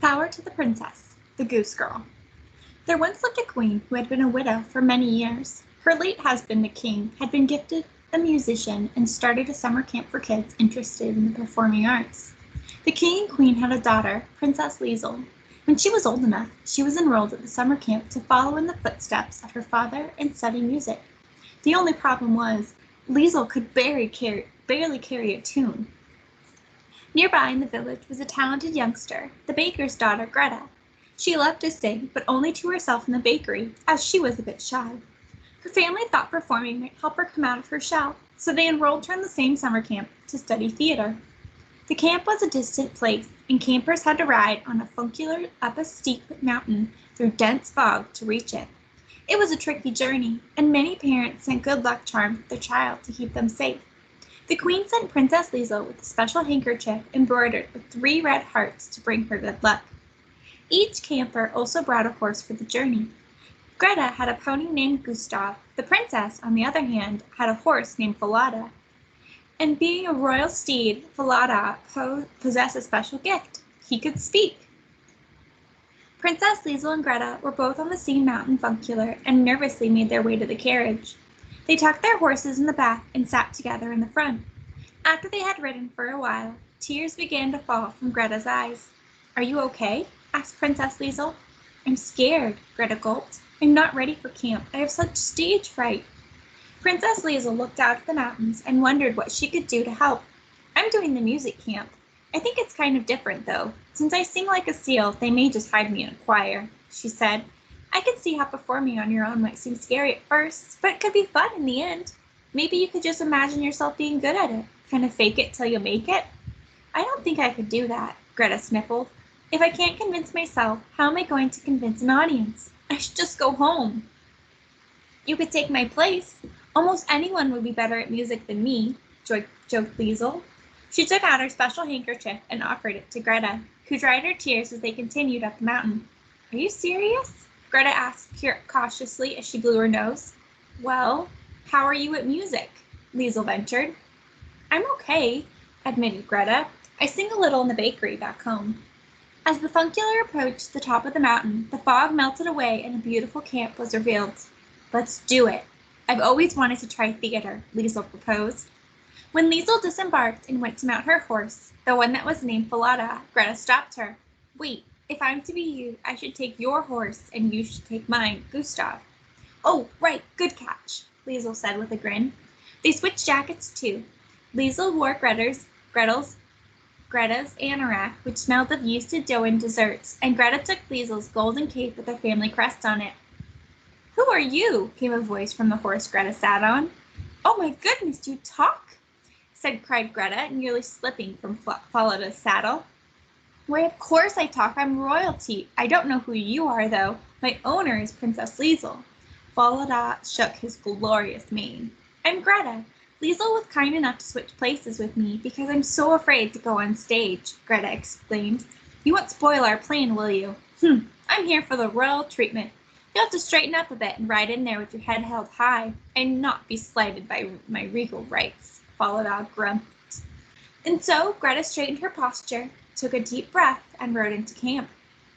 Power to the Princess, the Goose Girl. There once lived a queen who had been a widow for many years. Her late husband, the king, had been gifted a musician and started a summer camp for kids interested in the performing arts. The king and queen had a daughter, Princess Liesel. When she was old enough, she was enrolled at the summer camp to follow in the footsteps of her father and study music. The only problem was, Liesel could barely carry a tune. Nearby in the village was a talented youngster, the baker's daughter, Greta. She loved to sing, but only to herself in the bakery, as she was a bit shy. Her family thought performing might help her come out of her shell, so they enrolled her in the same summer camp to study theater. The camp was a distant place, and campers had to ride on a funicular up a steep mountain through dense fog to reach it. It was a tricky journey, and many parents sent good luck charms with their child to keep them safe. The queen sent Princess Liesel with a special handkerchief embroidered with 3 red hearts to bring her good luck. Each camper also brought a horse for the journey. Greta had a pony named Gustav. The princess, on the other hand, had a horse named Falada. And being a royal steed, Falada possessed a special gift. He could speak. Princess Liesel and Greta were both on the same mountain funicular and nervously made their way to the carriage. They tucked their horses in the back and sat together in the front. After they had ridden for a while, tears began to fall from Greta's eyes. "Are you okay?" asked Princess Liesel. "I'm scared," Greta gulped. "I'm not ready for camp. I have such stage fright." Princess Liesel looked out at the mountains and wondered what she could do to help. "I'm doing the music camp. I think it's kind of different, though. Since I sing like a seal, they may just hide me in a choir," she said. "I can see how performing on your own might seem scary at first, but it could be fun in the end. Maybe you could just imagine yourself being good at it, kind of fake it till you make it." "I don't think I could do that," Greta sniffled. "If I can't convince myself, how am I going to convince an audience? I should just go home." "You could take my place. Almost anyone would be better at music than me," joked Liesel. She took out her special handkerchief and offered it to Greta, who dried her tears as they continued up the mountain. "Are you serious?" Greta asked cautiously as she blew her nose. "Well, how are you at music?" Liesel ventured. "I'm okay," admitted Greta. "I sing a little in the bakery back home." As the funicular approached the top of the mountain, the fog melted away and a beautiful camp was revealed. "Let's do it. I've always wanted to try theater," Liesel proposed. When Liesel disembarked and went to mount her horse, the one that was named Falada, Greta stopped her. "Wait, if I'm to be you, I should take your horse and you should take mine, Gustav." "Oh, right, good catch," Liesel said with a grin. They switched jackets too. Liesel wore Greta's anorak, which smelled of yeasted dough and desserts, and Greta took Liesel's golden cape with her family crest on it. "Who are you?" came a voice from the horse Greta sat on. "Oh my goodness, you talk!" cried Greta, nearly slipping from Falada's saddle. "Why, of course I talk. I'm royalty. I don't know who you are, though. My owner is Princess Liesel." Falada shook his glorious mane. "I'm Greta. Liesel was kind enough to switch places with me because I'm so afraid to go on stage," Greta explained. "You won't spoil our plan, will you?" "I'm here for the royal treatment. You'll have to straighten up a bit and ride in there with your head held high and not be slighted by my regal rights," Falada grumped. And so Greta straightened her posture, took a deep breath, and rode into camp.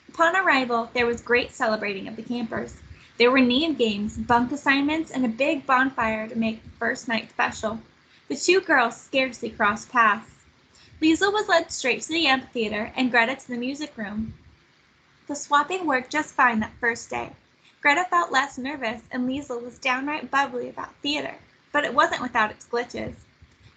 Upon arrival, there was great celebrating of the campers. There were name games, bunk assignments, and a big bonfire to make the first night special. The 2 girls scarcely crossed paths. Liesel was led straight to the amphitheater and Greta to the music room. The swapping worked just fine that first day. Greta felt less nervous and Liesel was downright bubbly about theater, but it wasn't without its glitches.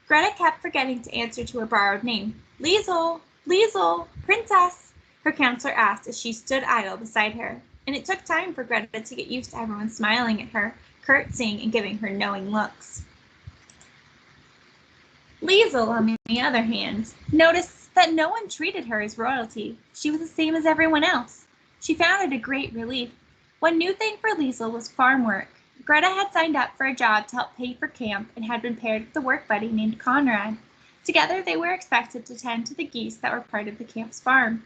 Greta kept forgetting to answer to her borrowed name. "Liesel! Liesel! Princess!" her counselor asked as she stood idle beside her, and it took time for Greta to get used to everyone smiling at her, curtsying, and giving her knowing looks. Liesel, on the other hand, noticed that no one treated her as royalty. She was the same as everyone else. She found it a great relief. One new thing for Liesel was farm work. Greta had signed up for a job to help pay for camp and had been paired with a work buddy named Conrad. Together, they were expected to tend to the geese that were part of the camp's farm.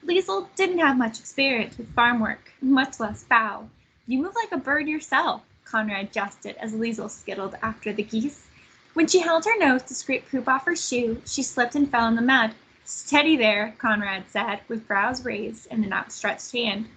Liesel didn't have much experience with farm work, much less fowl. "You move like a bird yourself," Conrad jested as Liesel skittled after the geese. When she held her nose to scrape poop off her shoe, she slipped and fell in the mud. Steady there, Conrad said, with brows raised and an outstretched hand.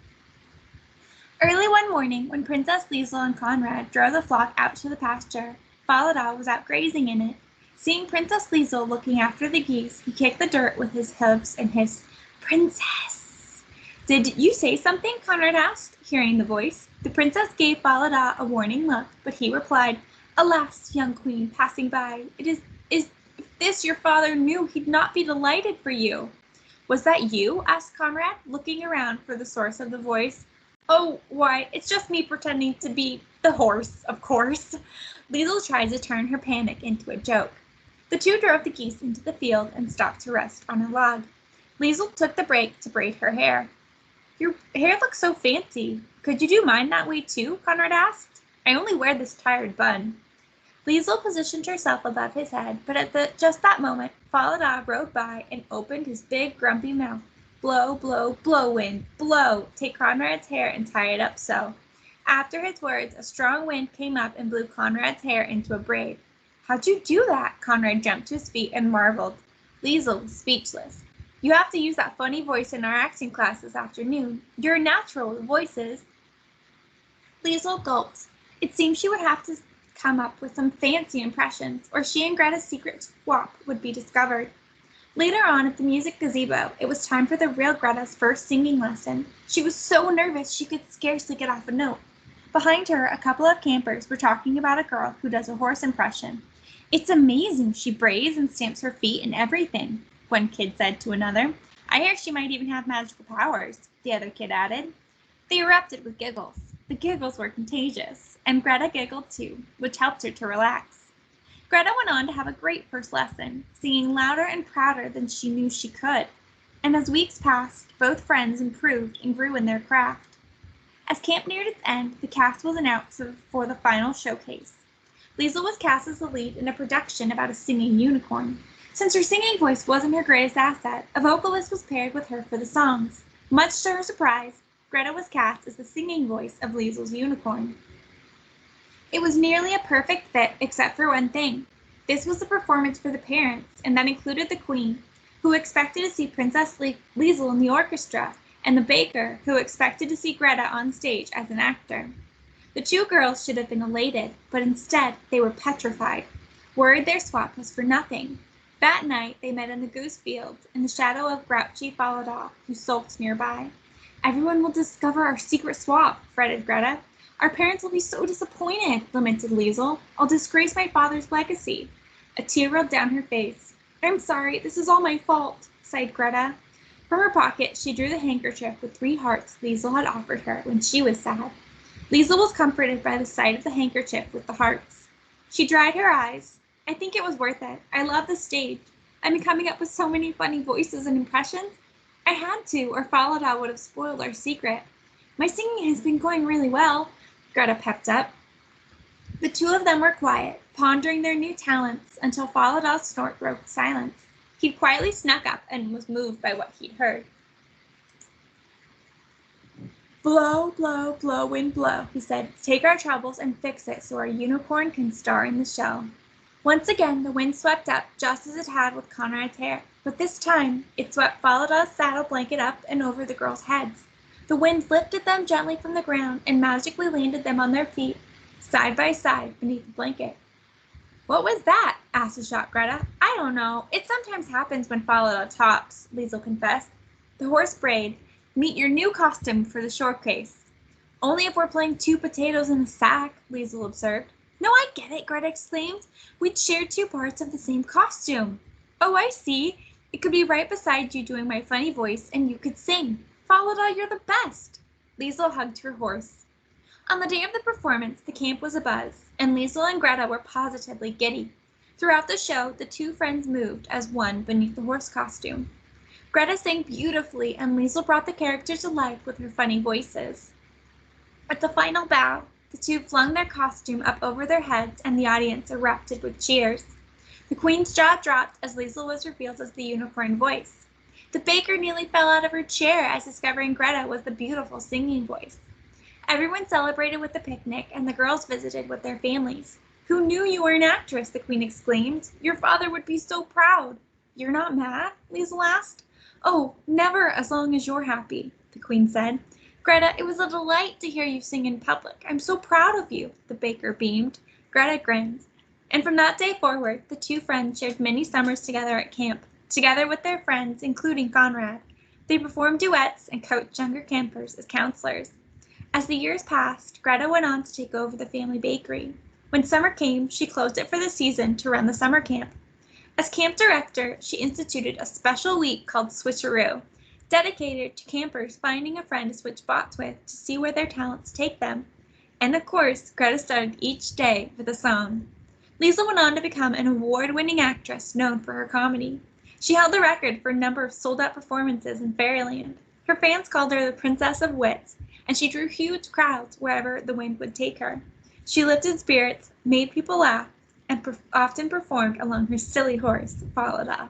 Early one morning, when Princess Liesel and Conrad drove the flock out to the pasture, Falada was out grazing in it. Seeing Princess Liesel looking after the geese, he kicked the dirt with his hoofs and hissed, "Princess!" "Did you say something?" Conrad asked, hearing the voice. The princess gave Falada a warning look, but he replied, "Alas, young queen, passing by, is if this your father knew, he'd not be delighted for you." "Was that you?" asked Conrad, looking around for the source of the voice. "Oh, why, it's just me pretending to be the horse, of course." Liesel tried to turn her panic into a joke. The two drove the geese into the field and stopped to rest on a log. Liesel took the break to braid her hair. "Your hair looks so fancy. Could you do mine that way too?" Conrad asked. "I only wear this tired bun." Liesel positioned herself above his head, but at just that moment, Falada rode by and opened his big, grumpy mouth. "Blow, blow, blow, wind, blow! Take Conrad's hair and tie it up so." After his words, a strong wind came up and blew Conrad's hair into a braid. "How'd you do that?" Conrad jumped to his feet and marveled. Liesel was speechless. "You have to use that funny voice in our acting class this afternoon. You're a natural with voices." Liesel gulped. It seemed she would have to come up with some fancy impressions, or she and Greta's secret swap would be discovered. Later on at the music gazebo, it was time for the real Greta's first singing lesson. She was so nervous she could scarcely get off a note. Behind her, a couple of campers were talking about a girl who does a horse impression. "It's amazing, she brays and stamps her feet and everything," one kid said to another. "I hear she might even have magical powers," the other kid added. They erupted with giggles. The giggles were contagious, and Greta giggled too, which helped her to relax. Greta went on to have a great first lesson, singing louder and prouder than she knew she could. And as weeks passed, both friends improved and grew in their craft. As camp neared its end, the cast was announced for the final showcase. Liesel was cast as the lead in a production about a singing unicorn. Since her singing voice wasn't her greatest asset, a vocalist was paired with her for the songs. Much to her surprise, Greta was cast as the singing voice of Liesel's unicorn. It was nearly a perfect fit except for one thing. This was the performance for the parents, and that included the queen, who expected to see Princess Liesel in the orchestra, and the baker, who expected to see Greta on stage as an actor. The two girls should have been elated, but instead they were petrified, worried their swap was for nothing. That night they met in the goose field, in the shadow of grouchy Falada, who sulked nearby. "Everyone will discover our secret swap," fretted Greta. "Our parents will be so disappointed," lamented Liesel. "I'll disgrace my father's legacy." A tear rolled down her face. "I'm sorry, this is all my fault," sighed Greta. From her pocket, she drew the handkerchief with 3 hearts Liesel had offered her when she was sad. Liesel was comforted by the sight of the handkerchief with the hearts. She dried her eyes. "I think it was worth it. I love the stage. I've been coming up with so many funny voices and impressions. I had to, or Falada would have spoiled our secret. My singing has been going really well," Greta pepped up. The two of them were quiet, pondering their new talents until Falada's snort broke silence. He quietly snuck up and was moved by what he'd heard. "Blow, blow, blow, wind, blow," he said. "Take our troubles and fix it so our unicorn can star in the show." Once again, the wind swept up, just as it had with Conrad's hair, but this time it swept Falada's saddle blanket up and over the girls' heads. The wind lifted them gently from the ground and magically landed them on their feet, side by side beneath the blanket. "What was that?" asked the shocked Greta. "I don't know. It sometimes happens when Falada talks," Liesel confessed. The horse brayed. "Meet your new costume for the showcase." "Only if we're playing 2 potatoes in a sack," Liesel observed. "No, I get it," Greta exclaimed. "We'd share 2 parts of the same costume." "Oh, I see. It could be right beside you doing my funny voice, and you could sing. Falada, you're the best." Liesel hugged her horse. On the day of the performance, the camp was abuzz, and Liesel and Greta were positively giddy. Throughout the show, the two friends moved as one beneath the horse costume. Greta sang beautifully, and Liesel brought the characters to life with her funny voices. At the final bow, the two flung their costume up over their heads, and the audience erupted with cheers. The queen's jaw dropped as Liesel was revealed as the unicorn voice. The baker nearly fell out of her chair as discovering Greta was the beautiful singing voice. Everyone celebrated with the picnic, and the girls visited with their families. "Who knew you were an actress?" the queen exclaimed. "Your father would be so proud." You're not mad? Liesl asked. Oh, never as long as you're happy, the queen said. Greta, it was a delight to hear you sing in public. I'm so proud of you, the baker beamed. Greta grinned. And from that day forward, the two friends shared many summers together at camp, together with their friends, including Conrad. They performed duets and coached younger campers as counselors. As the years passed, Greta went on to take over the family bakery. When summer came, she closed it for the season to run the summer camp. As camp director, she instituted a special week called Switcheroo, dedicated to campers finding a friend to switch spots with to see where their talents take them. And of course, Greta started each day with a song. Liesl went on to become an award-winning actress known for her comedy. She held the record for a number of sold-out performances in Fairyland. Her fans called her the Princess of Wits, and she drew huge crowds wherever the wind would take her. She lifted spirits, made people laugh, and often performed along her silly horse, Falada.